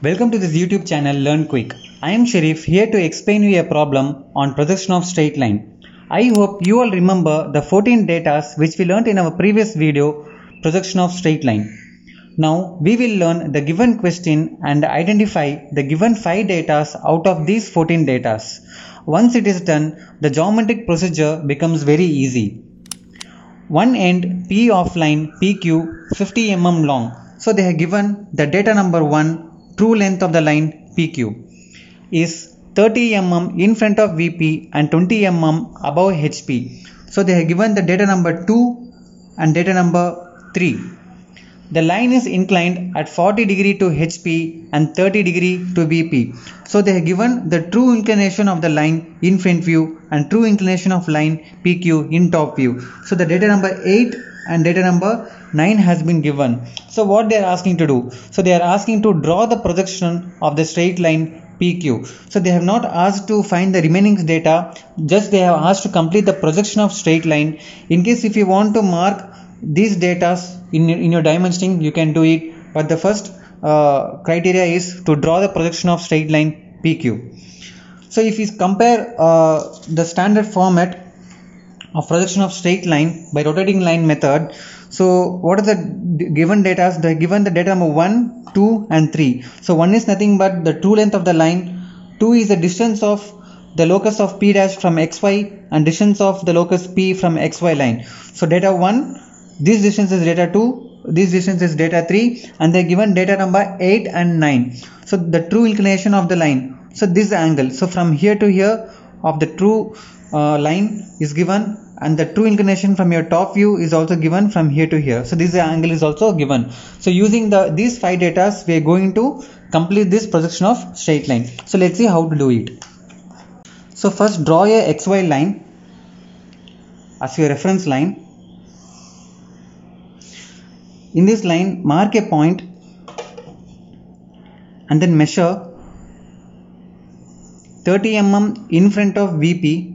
Welcome to this YouTube channel Learn Quick. I am Sharif here to explain you a problem on projection of straight line. I hope you all remember the 14 datas which we learnt in our previous video, projection of straight line. Now we will learn the given question and identify the given 5 datas out of these 14 datas. Once it is done, the geometric procedure becomes very easy. One end P of line PQ 50 mm long. So they have given the data number 1, true length of the line PQ is 30 mm in front of VP and 20 mm above HP. So they have given the data number 2 and data number 3. The line is inclined at 40 degree to HP and 30 degree to VP. So they have given the true inclination of the line in front view and true inclination of line PQ in top view. So the data number 8 and data number 9 has been given. So what they are asking to do? So they are asking to draw the projection of the straight line PQ. So they have not asked to find the remaining data, just they have asked to complete the projection of straight line. In case if you want to mark these data in your dimensioning, you can do it, but the first criteria is to draw the projection of straight line PQ. So if you compare the standard format of projection of straight line by rotating line method, so what are the given data? They are given the data number 1, 2 and 3. So 1 is nothing but the true length of the line, 2 is the distance of the locus of P dash from XY and distance of the locus P from XY line. So data 1, this distance is data 2, this distance is data 3, and they are given data number 8 and 9. So the true inclination of the line, so this angle, so from here to here of the true line is given, and the true inclination from your top view is also given from here to here. So this angle is also given. So using these 5 data, we are going to complete this projection of straight line. So let's see how to do it. So first draw a XY line as your reference line. In this line, mark a point and then measure 30 mm in front of VP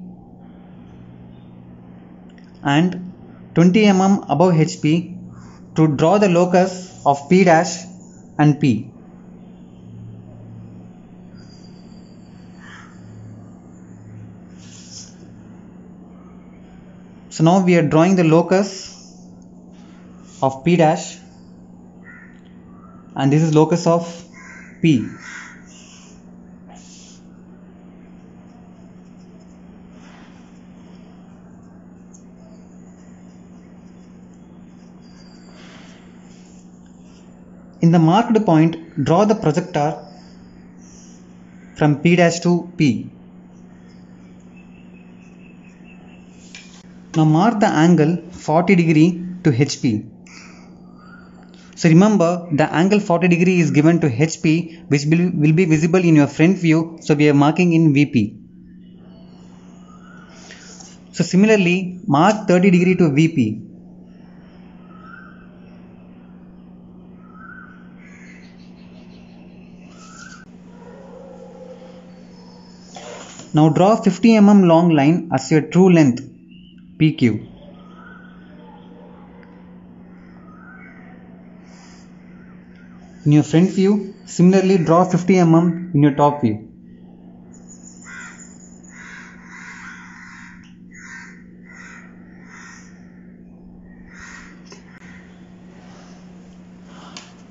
and 20 mm above HP to draw the locus of P dash and P. So now we are drawing the locus of P dash and this is locus of P. In the marked point, draw the projector from P dash to P. Now mark the angle 40 degree to HP. So remember, the angle 40 degree is given to HP, which will be visible in your front view. So we are marking in VP. So similarly, mark 30 degree to VP. Now draw 50 mm long line as your true length PQ. In your front view, similarly draw 50 mm in your top view.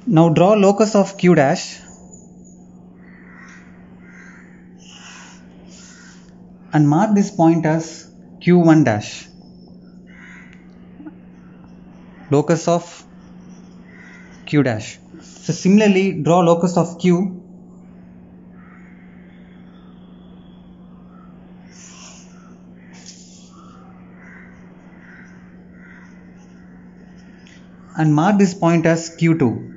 Now draw locus of Q dash and mark this point as Q1 dash. Locus of Q dash. So similarly draw locus of Q and mark this point as Q2.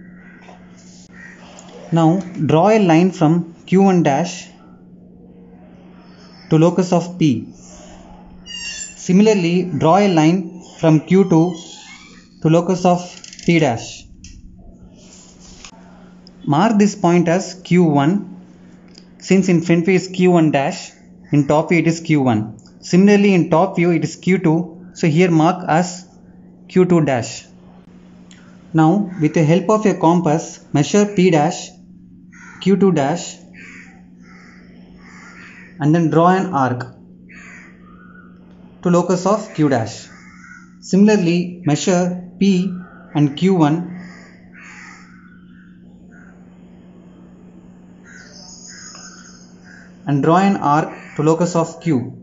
Now draw a line from Q1 dash to locus of P. Similarly draw a line from Q2 to locus of P dash. Mark this point as Q1, since in front view is Q1 dash, in top view it is Q1. Similarly in top view it is Q2, so here mark as Q2 dash. Now with the help of a compass, measure P dash Q2 dash and then draw an arc to locus of Q dash. Similarly, measure P and Q1 and draw an arc to locus of Q.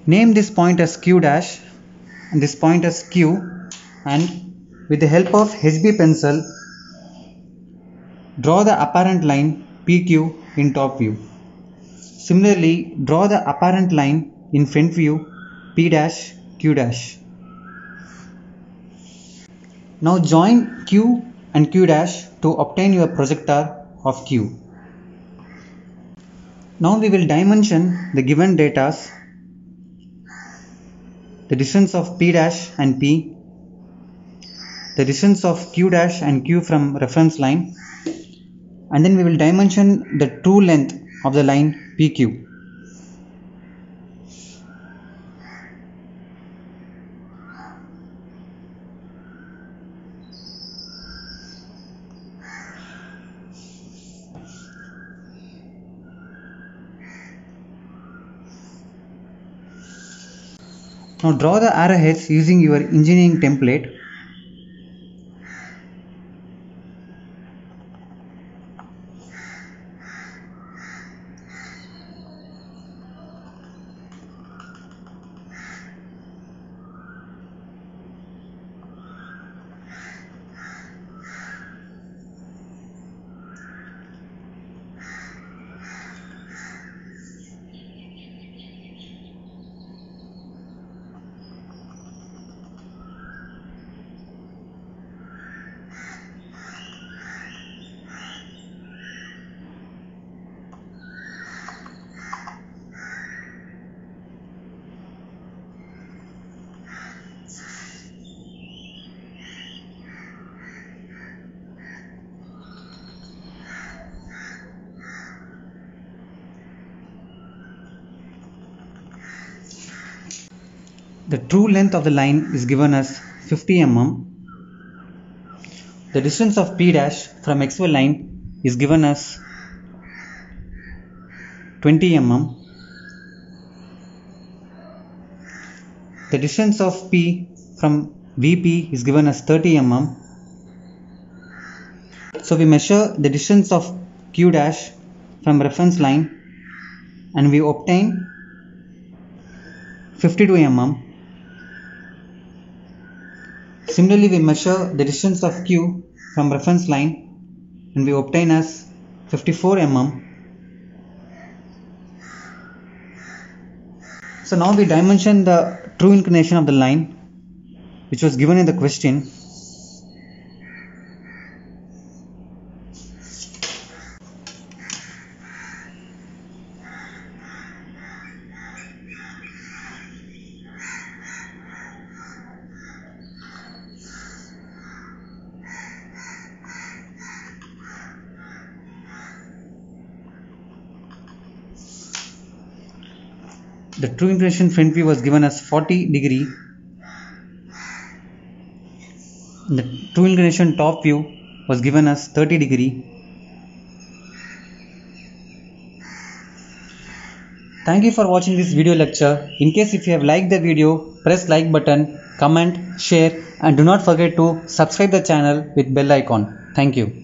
Name this point as Q dash and this point as Q, and with the help of HB pencil, draw the apparent line PQ in top view. Similarly, draw the apparent line in front view P dash Q dash. Now join Q and Q dash to obtain your projector of Q. Now we will dimension the given datas, the distance of P dash and P, the distance of Q dash and Q from reference line, and then we will dimension the true length of the line PQ. Now draw the arrowheads using your engineering template. The true length of the line is given as 50 mm. The distance of P dash from XY line is given as 20 mm. The distance of P from VP is given as 30 mm. So we measure the distance of Q dash from reference line and we obtain 52 mm. Similarly, we measure the distance of Q from reference line and we obtain as 54 mm. So now we dimension the true inclination of the line which was given in the question. The true inclination front view was given as 40 degree. The true inclination top view was given as 30 degree. Thank you for watching this video lecture. In case if you have liked the video, press like button, comment, share, and do not forget to subscribe the channel with bell icon. Thank you.